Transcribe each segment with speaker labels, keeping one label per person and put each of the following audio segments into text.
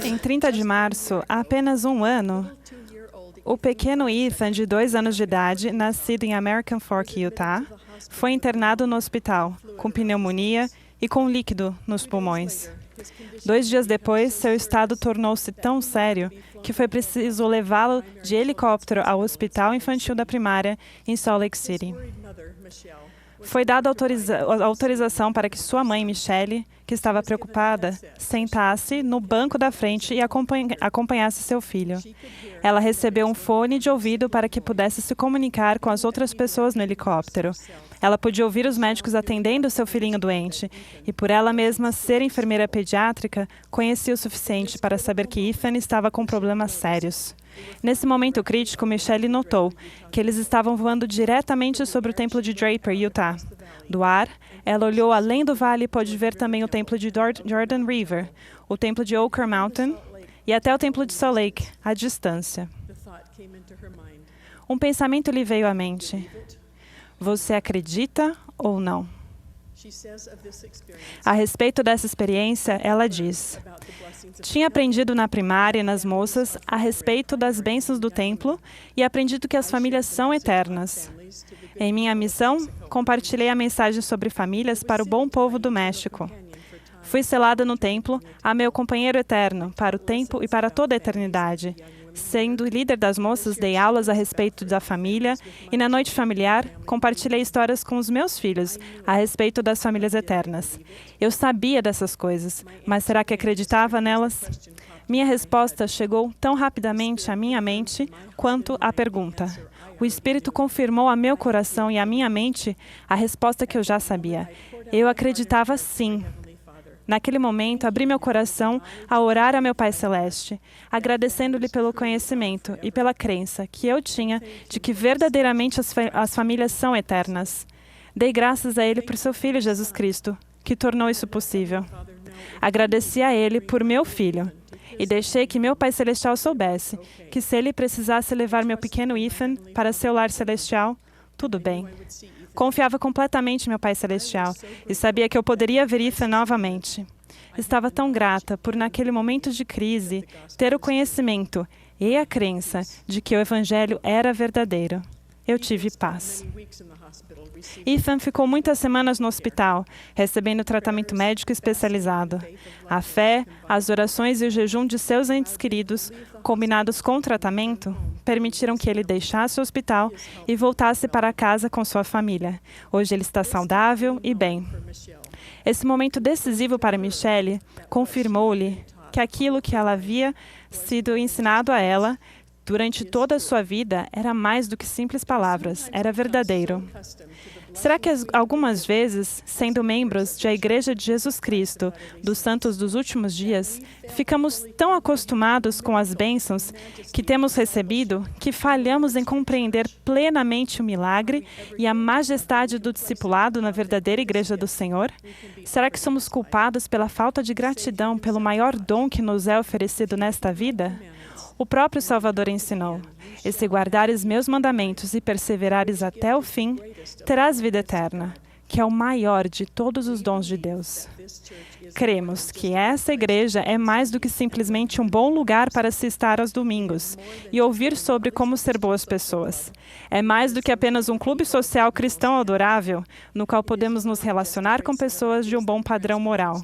Speaker 1: Em 30 de março, há apenas um ano, o pequeno Ethan, de 2 anos de idade, nascido em American Fork, Utah, foi internado no hospital, com pneumonia e com líquido nos pulmões. 2 dias depois, seu estado tornou-se tão sério que foi preciso levá-lo de helicóptero ao Hospital Infantil da Primária, em Salt Lake City. Foi dada autorização para que sua mãe, Michelle, que estava preocupada, sentasse no banco da frente e acompanhasse seu filho. Ela recebeu um fone de ouvido para que pudesse se comunicar com as outras pessoas no helicóptero. Ela podia ouvir os médicos atendendo seu filhinho doente, e por ela mesma ser enfermeira pediátrica, conhecia o suficiente para saber que Ethan estava com problemas sérios. Nesse momento crítico, Michelle notou que eles estavam voando diretamente sobre o templo de Draper, Utah. Do ar, ela olhou além do vale e pôde ver também o templo de Jordan River, o templo de Oquirrh Mountain e até o templo de Salt Lake, à distância. Um pensamento lhe veio à mente. Você acredita ou não? A respeito dessa experiência, ela diz: tinha aprendido na primária e nas moças a respeito das bênçãos do templo e aprendido que as famílias são eternas. Em minha missão, compartilhei a mensagem sobre famílias para o bom povo do México. Fui selada no templo a meu companheiro eterno, para o tempo e para toda a eternidade. Sendo líder das moças, dei aulas a respeito da família e, na noite familiar, compartilhei histórias com os meus filhos a respeito das famílias eternas. Eu sabia dessas coisas, mas será que acreditava nelas? Minha resposta chegou tão rapidamente à minha mente quanto a pergunta. O Espírito confirmou a meu coração e à minha mente a resposta que eu já sabia. Eu acreditava sim. Naquele momento, abri meu coração a orar a meu Pai Celeste, agradecendo-lhe pelo conhecimento e pela crença que eu tinha de que verdadeiramente as famílias são eternas. Dei graças a Ele por seu Filho Jesus Cristo, que tornou isso possível. Agradeci a Ele por meu filho e deixei que meu Pai Celestial soubesse que se Ele precisasse levar meu pequeno Ethan para seu lar celestial, tudo bem. Confiava completamente em meu Pai Celestial e sabia que eu poderia ver Ethan novamente. Estava tão grata por, naquele momento de crise, ter o conhecimento e a crença de que o Evangelho era verdadeiro. Eu tive paz. Ethan ficou muitas semanas no hospital, recebendo tratamento médico especializado. A fé, as orações e o jejum de seus entes queridos, combinados com o tratamento, permitiram que ele deixasse o hospital e voltasse para casa com sua família. Hoje ele está saudável e bem. Esse momento decisivo para Michelle confirmou-lhe que aquilo que ela havia sido ensinado a ela durante toda a sua vida era mais do que simples palavras, era verdadeiro. Será que algumas vezes, sendo membros da Igreja de Jesus Cristo, dos Santos dos Últimos Dias, ficamos tão acostumados com as bênçãos que temos recebido que falhamos em compreender plenamente o milagre e a majestade do discipulado na verdadeira Igreja do Senhor? Será que somos culpados pela falta de gratidão pelo maior dom que nos é oferecido nesta vida? O próprio Salvador ensinou: e se guardares meus mandamentos e perseverares até o fim, terás vida eterna, que é o maior de todos os dons de Deus. Cremos que essa igreja é mais do que simplesmente um bom lugar para se estar aos domingos e ouvir sobre como ser boas pessoas. É mais do que apenas um clube social cristão adorável, no qual podemos nos relacionar com pessoas de um bom padrão moral.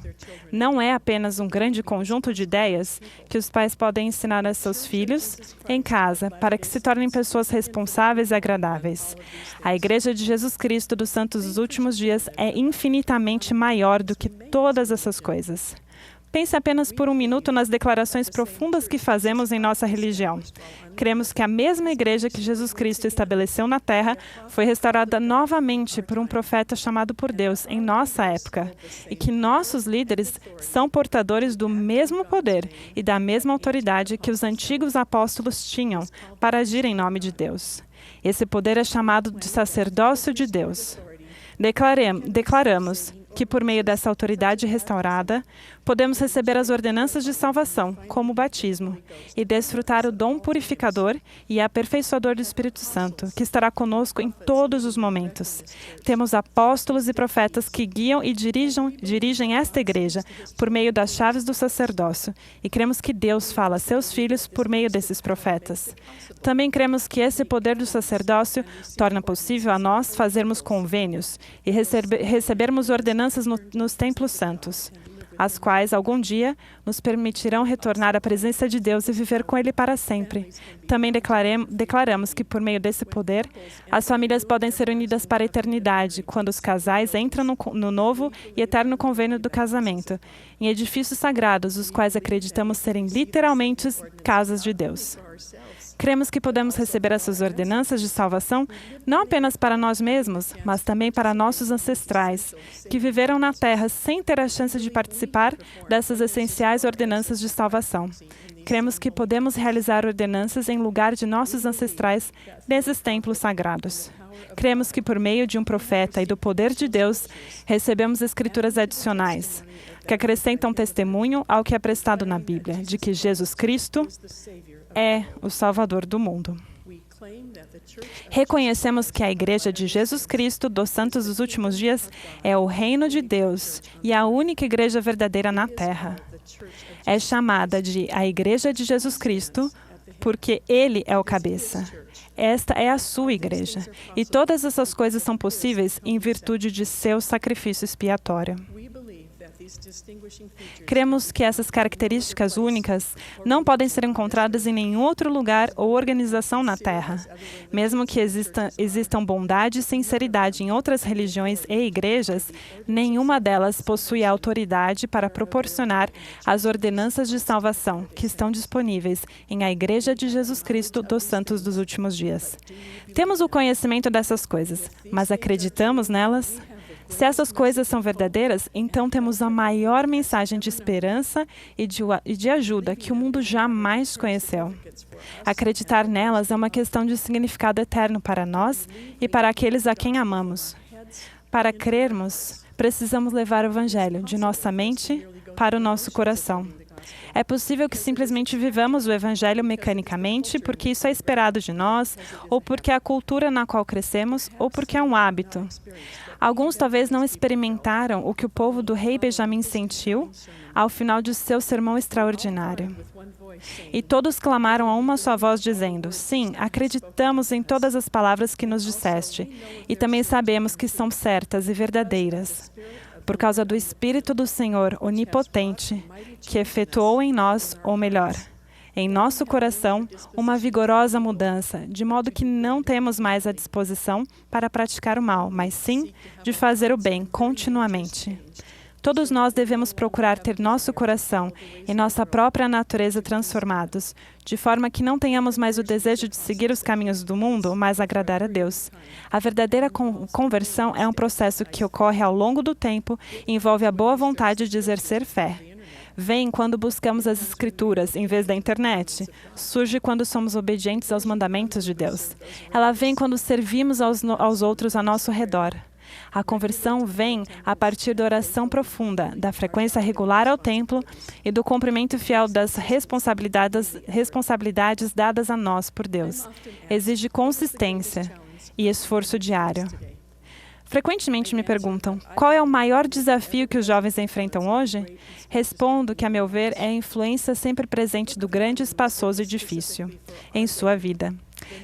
Speaker 1: Não é apenas um grande conjunto de ideias que os pais podem ensinar a seus filhos em casa para que se tornem pessoas responsáveis e agradáveis. A Igreja de Jesus Cristo dos Santos dos Últimos Dias é infinitamente maior do que todas essas coisas. Pense apenas por um minuto nas declarações profundas que fazemos em nossa religião. Cremos que a mesma igreja que Jesus Cristo estabeleceu na Terra foi restaurada novamente por um profeta chamado por Deus em nossa época, e que nossos líderes são portadores do mesmo poder e da mesma autoridade que os antigos apóstolos tinham para agir em nome de Deus. Esse poder é chamado de sacerdócio de Deus. Declaramos que por meio dessa autoridade restaurada, podemos receber as ordenanças de salvação, como o batismo, e desfrutar o dom purificador e aperfeiçoador do Espírito Santo, que estará conosco em todos os momentos. Temos apóstolos e profetas que guiam e dirigem esta igreja por meio das chaves do sacerdócio, e cremos que Deus fala a seus filhos por meio desses profetas. Também cremos que esse poder do sacerdócio torna possível a nós fazermos convênios e recebermos ordenanças nos templos santos, as quais, algum dia, nos permitirão retornar à presença de Deus e viver com Ele para sempre. Também declaramos que, por meio desse poder, as famílias podem ser unidas para a eternidade, quando os casais entram no novo e eterno convênio do casamento, em edifícios sagrados, os quais acreditamos serem literalmente casas de Deus. Cremos que podemos receber essas ordenanças de salvação não apenas para nós mesmos, mas também para nossos ancestrais, que viveram na Terra sem ter a chance de participar dessas essenciais ordenanças de salvação. Cremos que podemos realizar ordenanças em lugar de nossos ancestrais nesses templos sagrados. Cremos que por meio de um profeta e do poder de Deus, recebemos escrituras adicionais, que acrescentam testemunho ao que é prestado na Bíblia, de que Jesus Cristo é o Salvador do mundo. Reconhecemos que a Igreja de Jesus Cristo dos Santos dos Últimos Dias é o reino de Deus e a única igreja verdadeira na Terra. É chamada de a Igreja de Jesus Cristo porque Ele é o cabeça. Esta é a sua igreja, e todas essas coisas são possíveis em virtude de seu sacrifício expiatório. Cremos que essas características únicas não podem ser encontradas em nenhum outro lugar ou organização na Terra. Mesmo que existam bondade e sinceridade em outras religiões e igrejas, nenhuma delas possui a autoridade para proporcionar as ordenanças de salvação que estão disponíveis em a Igreja de Jesus Cristo dos Santos dos Últimos Dias. Temos o conhecimento dessas coisas, mas acreditamos nelas? Se essas coisas são verdadeiras, então temos a maior mensagem de esperança e de ajuda que o mundo jamais conheceu. Acreditar nelas é uma questão de significado eterno para nós e para aqueles a quem amamos. Para crermos, precisamos levar o Evangelho de nossa mente para o nosso coração. É possível que simplesmente vivamos o Evangelho mecanicamente porque isso é esperado de nós, ou porque é a cultura na qual crescemos, ou porque é um hábito. Alguns talvez não experimentaram o que o povo do rei Benjamim sentiu ao final de seu sermão extraordinário. E todos clamaram a uma só voz, dizendo: sim, acreditamos em todas as palavras que nos disseste, e também sabemos que são certas e verdadeiras. Por causa do Espírito do Senhor onipotente, que efetuou em nós, ou melhor, em nosso coração, uma vigorosa mudança, de modo que não temos mais a disposição para praticar o mal, mas sim de fazer o bem continuamente. Todos nós devemos procurar ter nosso coração e nossa própria natureza transformados, de forma que não tenhamos mais o desejo de seguir os caminhos do mundo, mas agradar a Deus. A verdadeira conversão é um processo que ocorre ao longo do tempo e envolve a boa vontade de exercer fé. Vem quando buscamos as Escrituras, em vez da internet. Surge quando somos obedientes aos mandamentos de Deus. Ela vem quando servimos aos outros a nosso redor. A conversão vem a partir da oração profunda, da frequência regular ao templo e do cumprimento fiel das responsabilidades dadas a nós por Deus. Exige consistência e esforço diário. Frequentemente me perguntam, qual é o maior desafio que os jovens enfrentam hoje? Respondo que, a meu ver, é a influência sempre presente do grande, espaçoso e difícil em sua vida.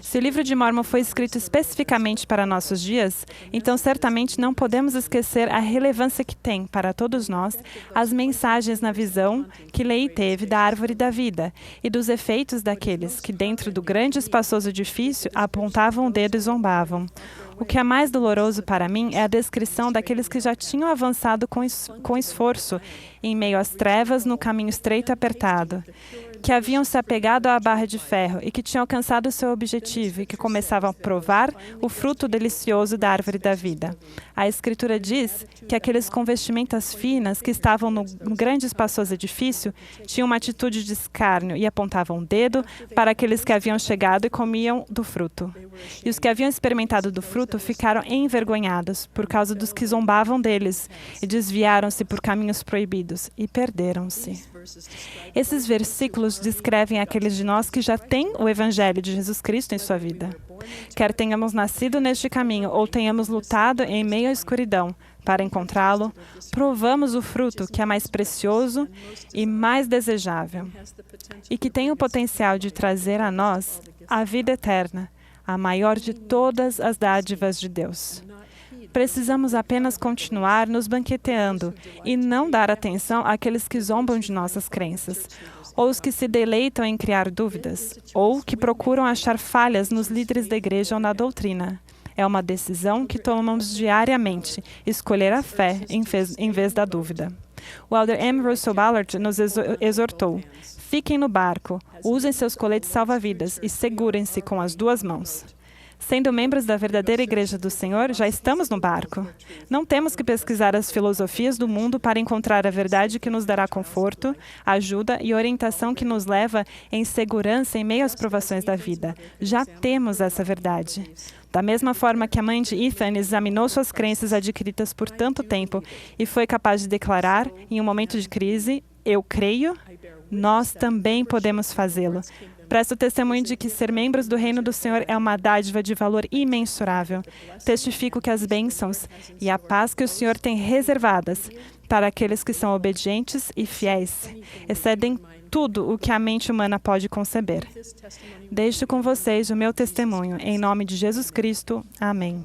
Speaker 1: Se o livro de Mórmon foi escrito especificamente para nossos dias, então certamente não podemos esquecer a relevância que tem para todos nós as mensagens na visão que Lehi teve da árvore da vida e dos efeitos daqueles que, dentro do grande, espaçoso edifício, apontavam o dedo e zombavam. O que é mais doloroso para mim é a descrição daqueles que já tinham avançado com esforço em meio às trevas no caminho estreito e apertado. que haviam se apegado à barra de ferro e que tinham alcançado seu objetivo e que começavam a provar o fruto delicioso da árvore da vida. A Escritura diz que aqueles com vestimentas finas que estavam no grande e espaçoso edifício tinham uma atitude de escárnio e apontavam um dedo para aqueles que haviam chegado e comiam do fruto. E os que haviam experimentado do fruto ficaram envergonhados por causa dos que zombavam deles e desviaram-se por caminhos proibidos e perderam-se. Esses versículos descrevem aqueles de nós que já têm o Evangelho de Jesus Cristo em sua vida. Quer tenhamos nascido neste caminho ou tenhamos lutado em meio à escuridão para encontrá-lo, provamos o fruto que é mais precioso e mais desejável e que tem o potencial de trazer a nós a vida eterna, a maior de todas as dádivas de Deus. Precisamos apenas continuar nos banqueteando e não dar atenção àqueles que zombam de nossas crenças, ou os que se deleitam em criar dúvidas, ou que procuram achar falhas nos líderes da igreja ou na doutrina. É uma decisão que tomamos diariamente, escolher a fé em vez da dúvida. O elder M. Russell Ballard nos exortou: fiquem no barco, usem seus coletes salva-vidas e segurem-se com as duas mãos. Sendo membros da verdadeira Igreja do Senhor, já estamos no barco. Não temos que pesquisar as filosofias do mundo para encontrar a verdade que nos dará conforto, ajuda e orientação que nos leva em segurança em meio às provações da vida. Já temos essa verdade. Da mesma forma que a mãe de Ethan examinou suas crenças adquiridas por tanto tempo e foi capaz de declarar, em um momento de crise, "Eu creio", nós também podemos fazê-lo. Presto testemunho de que ser membros do Reino do Senhor é uma dádiva de valor imensurável. Testifico que as bênçãos e a paz que o Senhor tem reservadas para aqueles que são obedientes e fiéis excedem tudo o que a mente humana pode conceber. Deixo com vocês o meu testemunho. Em nome de Jesus Cristo. Amém.